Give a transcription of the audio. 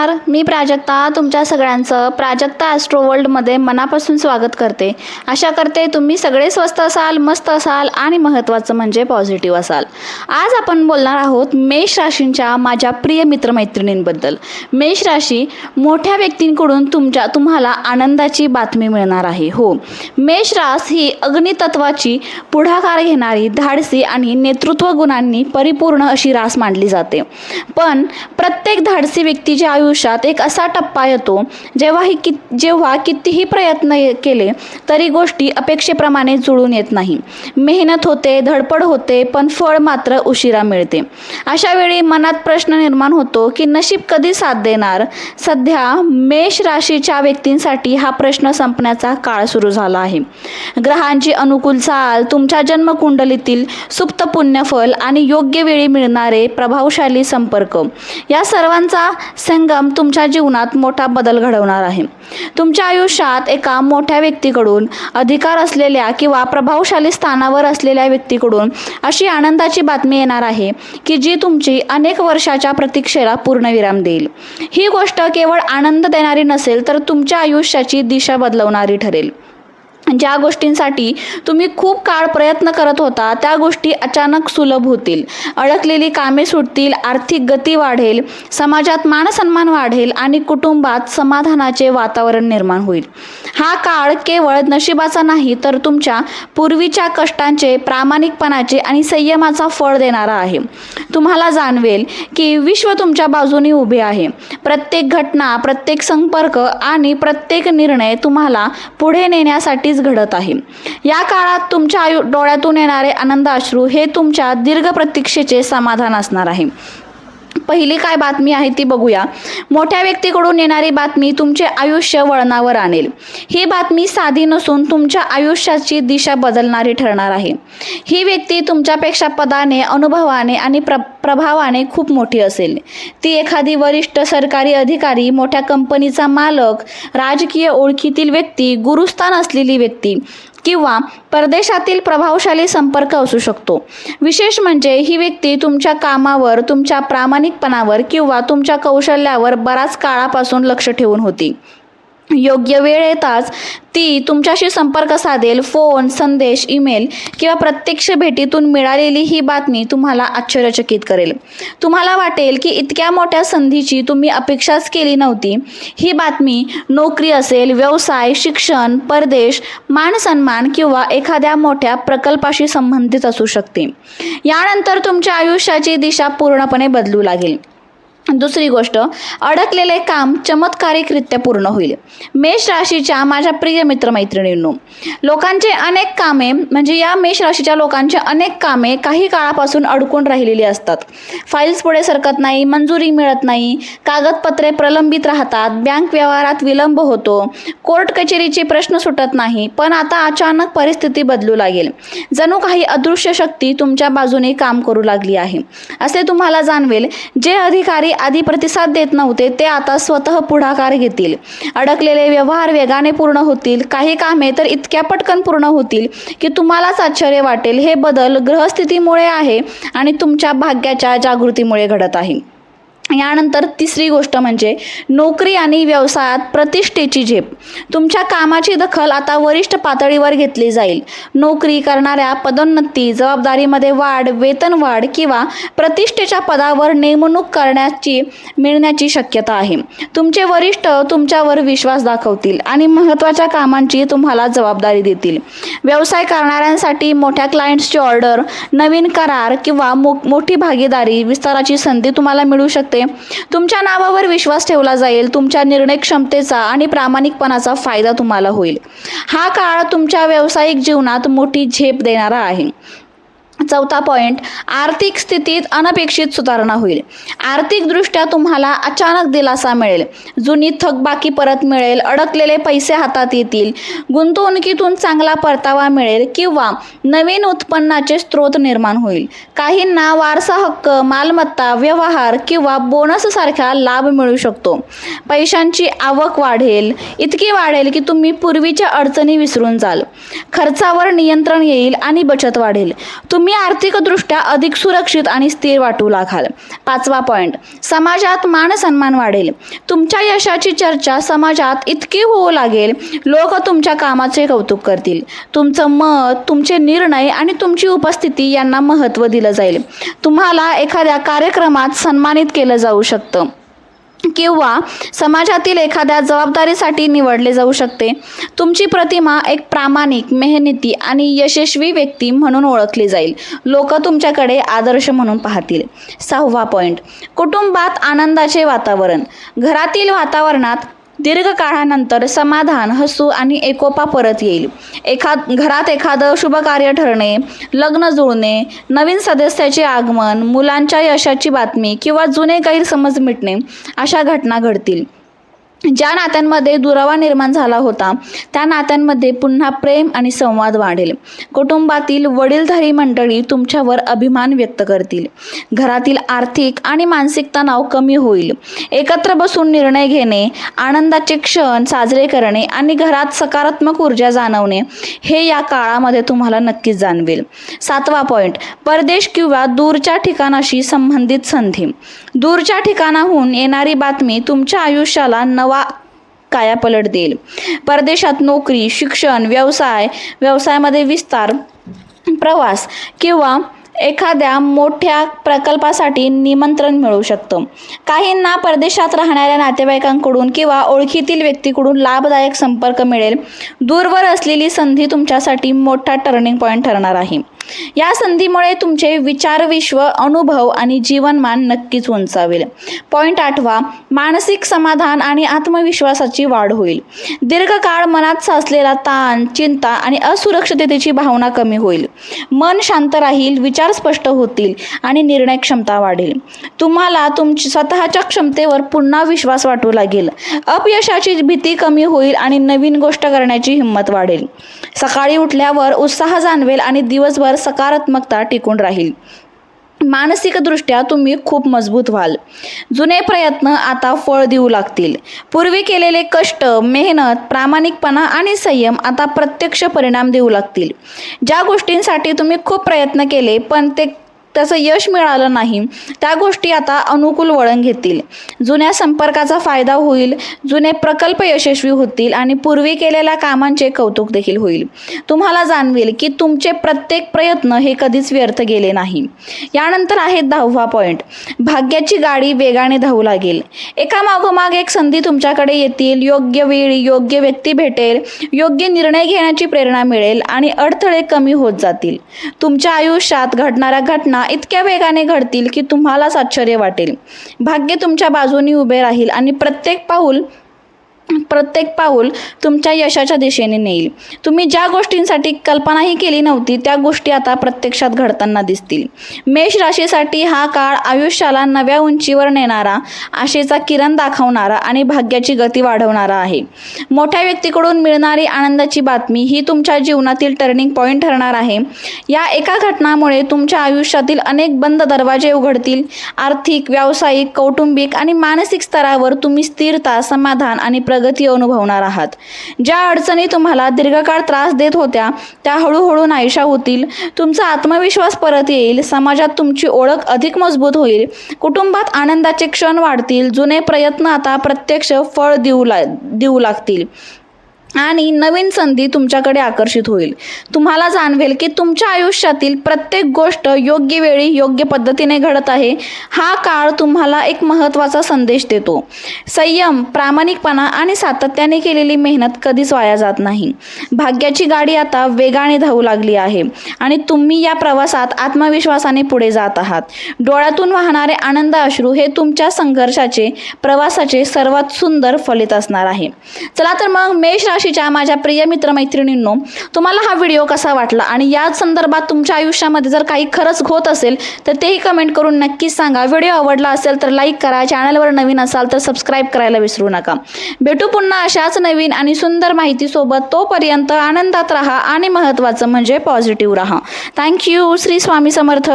नमस्कार, मी प्राजक्ता तुमच्या सगळ्यांचं प्राजक्ता ॲस्ट्रो वर्ल्डमध्ये मनापासून स्वागत करते. आशा करते तुम्ही सगळे स्वस्त असाल, मस्त असाल आणि महत्त्वाचं म्हणजे पॉझिटिव्ह असाल. आज आपण बोलणार आहोत मेष राशींच्या माझ्या प्रिय मित्रमैत्रिणींबद्दल. मेष राशी, मोठ्या व्यक्तींकडून तुम्हाला आनंदाची बातमी मिळणार आहे. हो, मेष रास ही अग्नितत्वाची पुढाकार घेणारी, धाडसी आणि नेतृत्व गुणांनी परिपूर्ण अशी रास मानली जाते. पण प्रत्येक धाडसी व्यक्तीच्या आयुष्यात एक असा टप्पा येतो जेव्हा कितीही प्रयत्न केले तरी गोष्टी अपेक्षेप्रमाणे जुळून येत नाही. मेहनत होते, धडपड होते, पण फळ मात्र उशिरा मिळते. अशा वेळी मनात प्रश्न निर्माण होतो की नशीब कधी साथ देणार. सध्या मेष राशीच्या व्यक्तींसाठी हा प्रश्न संपण्याचा काळ सुरू झाला आहे. ग्रहांची अनुकूल चाल, तुमच्या जन्मकुंडलीतील सुप्त पुण्यफल आणि योग्य वेळी मिळणारे प्रभावशाली संपर्क या सर्वांचा संगम तुमच्या जीवनात मोठा बदल घडवणार आहे. तुमच्या आयुष्यात एका मोठ्या व्यक्तीकडून, अधिकार असलेल्या किंवा प्रभावशाली स्थानावर असलेल्या व्यक्तीकडून अशी आनंदाची बातमी येणार आहे की जी तुमची अनेक वर्षाच्या प्रतीक्षेला पूर्णविराम देईल. ही गोष्ट केवळ आनंद देणारी नसेल तर तुमच्या आयुष्याची दिशा बदलवणारी ठरेल. ज्या गोष्टींसाठी तुम्ही खूप काळ प्रयत्न करत होता त्या गोष्टी अचानक सुलभ होतील. अडकलेली कामे सुटतील, आर्थिक गती वाढेल, समाजात मानसन्मान वाढेल आणि कुटुंबात समाधानाचे वातावरण निर्माण होईल. हा काळ केवळ नशिबाचा नाही तर तुमच्या पूर्वीच्या कष्टांचे, प्रामाणिकपणाचे आणि संयमाचा फळ देणारा आहे. तुम्हाला जाणवेल की विश्व तुमच्या बाजूने उभे आहे. प्रत्येक घटना, प्रत्येक संपर्क आणि प्रत्येक निर्णय तुम्हाला पुढे नेण्यासाठी घडत आहे. या काळात तुमच्या डोळ्यातून येणारे आनंद अश्रू हे तुमच्या दीर्घ प्रतीक्षेचे समाधान असणार आहे. पहिली काय बातमी आहे ती बघूया. मोठ्या व्यक्तीकडून येणारी बातमी तुमचे आयुष्य वळणावर आणेल. ही बातमी साधी नसून तुमच्या आयुष्याची दिशा बदलणारी ठरणार आहे. ही व्यक्ती तुमच्यापेक्षा पदाने, अनुभवाने आणि प्रभावाने खूप मोठी असेल. ती एखादी वरिष्ठ सरकारी अधिकारी, मोठ्या कंपनीचा मालक, राजकीय ओळखीतील व्यक्ती, गुरुस्थान असलेली व्यक्ती किंवा परदेशातील प्रभावशाली संपर्क असू शकतो. विशेष म्हणजे ही व्यक्ती तुमच्या कामावर, तुमच्या प्रामाणिकपणावर किंवा तुमच्या कौशल्यावर बराच काळापासून लक्ष ठेवून होती. योग्य वेळ येताच ती तुमच्याशी संपर्क साधेल. फोन, संदेश, ईमेल किंवा प्रत्यक्ष भेटीतून मिळालेली ही बातमी तुम्हाला आश्चर्यचकित करेल. तुम्हाला वाटेल की इतक्या मोठ्या संधीची तुम्ही अपेक्षाच केली नव्हती. ही बातमी नोकरी असेल, व्यवसाय, शिक्षण, परदेश, मानसन्मान किंवा एखाद्या मोठ्या प्रकल्पाशी संबंधित असू शकते. यानंतर तुमच्या आयुष्याची दिशा पूर्णपणे बदलू लागेल. दुसरी गोष्ट, अडकलेले काम चमत्कारिकरित्या पूर्ण होईल. मेष राशीच्या माझ्या प्रिय मित्रमैत्रिणींनो, लोकांचे अनेक कामे म्हणजे या मेष राशीच्या लोकांचे अनेक कामे काही काळापासून अडकून राहिलेली असतात. फाईल्स पुढे सरकत नाही, मंजुरी मिळत नाही, कागदपत्रे प्रलंबित राहतात, बँक व्यवहारात विलंब होतो, कोर्ट कचेरीचे प्रश्न सुटत नाही. पण आता अचानक परिस्थिती बदलू लागेल. जणू काही अदृश्य शक्ती तुमच्या बाजूने काम करू लागली आहे असे तुम्हाला जाणवेल. जे अधिकारी आधी प्रतिसाद देत नव्हते ते आता स्वतः पुढाकार घेतील. अडकलेले व्यवहार वेगाने पूर्ण होतील. काही कामे तर इतक्या पटकन पूर्ण होतील की तुम्हालाच आश्चर्य वाटेल. हे बदल ग्रहस्थितीमुळे आहे आणि तुमच्या भाग्याच्या जागृतीमुळे घडत आहे. यानंतर तिसरी गोष्ट म्हणजे नोकरी आणि व्यवसायात प्रतिष्ठेची झेप. तुमच्या कामाची दखल आता वरिष्ठ पातळीवर घेतली जाईल. नोकरी करणाऱ्या पदोन्नती, जबाबदारीमध्ये वाढ, वेतनवाढ किंवा प्रतिष्ठेच्या पदावर नेमणूक मिळण्याची शक्यता आहे. तुमचे वरिष्ठ तुमच्यावर विश्वास दाखवतील आणि महत्त्वाच्या कामांची तुम्हाला जबाबदारी देतील. व्यवसाय करणाऱ्यांसाठी मोठ्या क्लायंट्सची ऑर्डर, नवीन करार किंवा मोठी भागीदारी विस्ताराची संधी तुम्हाला मिळू शकते. तुमच्या नावावर विश्वास ठेवला जाईल. तुमच्या निर्णय क्षमतेचा आणि प्रामाणिकपणाचा फायदा तुम्हाला होईल. हा काळ तुमच्या व्यावसायिक जीवनात मोठी झेप देणारा आहे. चौथा पॉइंट, आर्थिक स्थितीत अनपेक्षित सुधारणा होईल. आर्थिकदृष्ट्या तुम्हाला अचानक दिलासा मिळेल. जुनी थकबाकी परत मिळेल, अडकलेले पैसे हातात येतील, गुंतवणुकीतून चांगला परतावा मिळेल किंवा नवीन उत्पन्नाचे स्रोत निर्माण होईल. काहींना वारसा हक्क, मालमत्ता, व्यवहार किंवा बोनस सारखा लाभ मिळू शकतो. पैशांची आवक वाढेल, इतकी वाढेल की तुम्ही पूर्वीच्या अडचणी विसरून जाल. खर्चावर नियंत्रण येईल आणि बचत वाढेल. तुम्ही तुम्ही आर्थिकदृष्ट्या अधिक सुरक्षित आणि स्थिर वाटू लागाल. 5वा पॉईंट, समाजात मानसन्मान वाढेल. तुमच्या यशाची चर्चा समाजात इतकी होऊ लागेल, लोक तुमच्या कामाचे कौतुक करतील. तुमचं मत, तुमचे निर्णय आणि तुमची उपस्थिती यांना महत्त्व दिलं जाईल. तुम्हाला एखाद्या कार्यक्रमात सन्मानित केलं जाऊ शकतं किंवा समाजातील एखाद्या जबाबदारीसाठी निवडले जाऊ शकते. तुमची प्रतिमा एक प्रामाणिक, मेहनती आणि यशस्वी व्यक्ती म्हणून ओळखली जाईल. लोक तुमच्याकडे आदर्श म्हणून पाहतील. 6वा पॉईंट, कुटुंबात आनंदाचे वातावरण. घरातील वातावरणात दीर्घकाळानंतर समाधान, हसू आणि एकोपा परत येईल. घरात एखादं शुभ कार्य ठरणे, लग्न जुळणे, नवीन सदस्याचे आगमन, मुलांच्या यशाची बातमी किंवा जुने गैरसमज मिटणे अशा घटना घडतील. ज्या नात्यांमध्ये दुरावा निर्माण झाला होता त्या नात्यांमध्ये पुन्हा प्रेम आणि संवाद वाढेल. कुटुंबातील वडीलधारी मंडळी तुमच्यावर अभिमान व्यक्त करतील. घरातील आर्थिक आणि मानसिक तणाव कमी होईल. एकत्र बसून निर्णय घेणे, आनंदाचे क्षण साजरे करणे आणि घरात सकारात्मक ऊर्जा जाणवणे हे या काळामध्ये तुम्हाला नक्कीच जाणवेल. 7वा पॉईंट, परदेश किंवा दूरच्या ठिकाणाशी संबंधित संधी. दूरच्या ठिकाणाहून येणारी बातमी तुमच्या आयुष्याला नवा कायापलट देईल. परदेशात नोकरी, शिक्षण, व्यवसायामध्ये विस्तार, प्रवास किंवा एखाद्या मोठ्या प्रकल्पासाठी निमंत्रण मिळू शकतं. काहींना परदेशात राहणाऱ्या नातेवाईकांकडून किंवा ओळखीतील व्यक्तीकडून लाभदायक संपर्क मिळेल. दूरवर असलेली संधी तुमच्यासाठी मोठा टर्निंग पॉईंट ठरणार आहे. या संधीमुळे तुमचे विचारविश्व, अनुभव आणि जीवनमान नक्कीच उंचावेल. पॉईंट 8वा, मानसिक समाधान आणि आत्मविश्वासाची वाढ होईल. दीर्घकाळ मनात साचलेला ताण, चिंता आणि असुरक्षिततेची भावना कमी होईल. मन शांत राहील, विचार स्पष्ट होतील आणि निर्णय क्षमता वाढेल. तुम्हाला तुमच्या स्वतःच्या क्षमतेवर पुन्हा विश्वास वाटू लागेल. अपयशाची भीती कमी होईल आणि नवीन गोष्ट करण्याची हिंमत वाढेल. सकाळी उठल्यावर उत्साह जाणवेल आणि दिवसभर सकारात्मकता टिकून राहील. मानसिकदृष्ट्या तुम्ही खूप मजबूत व्हाल. जुने प्रयत्न आता फळ देऊ लागतील. पूर्वी केलेले कष्ट, मेहनत, प्रामाणिकपणा आणि संयम आता प्रत्यक्ष परिणाम देऊ लागतील. ज्या गोष्टींसाठी तुम्ही खूप प्रयत्न केले पण त्याचं यश मिळालं नाही त्या गोष्टी आता अनुकूल वळण घेतील. जुन्या संपर्काचा फायदा होईल. जुने प्रकल्प यशस्वी होतील आणि पूर्वी केलेल्या कामांचे कौतुक देखील होईल. तुम्हाला जाणवेल की तुमचे प्रत्येक प्रयत्न हे कधीच व्यर्थ गेले नाही. यानंतर आहे 10वा पॉईंट, भाग्याची गाडी वेगाने धावू लागेल. एकामागोमाग एक संधी तुमच्याकडे येतील. योग्य वेळी योग्य व्यक्ती भेटेल. योग्य निर्णय घेण्याची प्रेरणा मिळेल आणि अडथळे कमी होत जातील. तुमच्या आयुष्यात घडणाऱ्या घटना इतक्या वेगाने घडतील की तुम्हालाच आश्चर्य वाटेल. भाग्य तुमच्या बाजूने उभे राहील आणि प्रत्येक पाऊल तुमच्या यशाच्या दिशेने नेईल. तुम्ही ज्या गोष्टींसाठी कल्पनाही केली नव्हती त्या गोष्टी आता प्रत्यक्षात घडताना दिसतील. मेष राशीसाठी हा काळ आयुष्याला नव्या उंचीवर नेणारा, आशेचा किरण दाखवणारा आणि भाग्याची गती वाढवणारा आहे. मोठ्या व्यक्तीकडून मिळणारी आनंदाची बातमी ही तुमच्या जीवनातील टर्निंग पॉईंट ठरणार आहे. या एका घटनामुळे तुमच्या आयुष्यातील अनेक बंद दरवाजे उघडतील. आर्थिक, व्यावसायिक, कौटुंबिक आणि मानसिक स्तरावर तुम्ही स्थिरता, समाधान आणि प्रगती अनुभवणार आहात. ज्या अडचणी तुम्हाला दीर्घकाळ त्रास देत होत्या त्या हळूहळू नाहीशा होतील. तुमचा आत्मविश्वास परत येईल. समाजात तुमची ओळख अधिक मजबूत होईल. कुटुंबात आनंदाचे क्षण वाढतील. जुने प्रयत्न आता प्रत्यक्ष फळ देऊ लागतील आणि नवीन संधी तुमच्याकडे आकर्षित होईल. तुम्हाला जाणवेल की तुमच्या आयुष्यातील प्रत्येक गोष्ट योग्य वेळी योग्य पद्धतीने घडत आहे. हा काळ तुम्हाला एक महत्त्वाचा संदेश देतो. संयम, प्रामाणिकपणा आणि सातत्याने केलेली मेहनत कधीच वाया जात नाही. भाग्याची गाडी आता वेगाने धावू लागली आहे आणि तुम्ही या प्रवासात आत्मविश्वासाने पुढे जात आहात. डोळ्यातून वाहणारे आनंद अश्रू हे तुमच्या प्रवासाचे सर्वात सुंदर फलित असणार आहे. चला तर मग मेष राशीच्या माझ्या प्रिय मित्रमैत्रिणींनो, तुम्हाला हा व्हिडिओ कसा वाटला आणि या संदर्भात तुमच्या आयुष्यामध्ये जर काही खरंच होत असेल तर तेही कमेंट करून नक्कीच सांगा. व्हिडिओ आवडला असेल तर लाईक करा. चॅनलवर नवीन असाल तर सबस्क्राईब करायला विसरू नका. भेटू पुन्हा अशाच नवीन आणि सुंदर माहितीसोबत. तोपर्यंत आनंदात राहा आणि महत्त्वाचं म्हणजे पॉझिटिव्ह राहा. थँक्यू. श्री स्वामी समर्थ.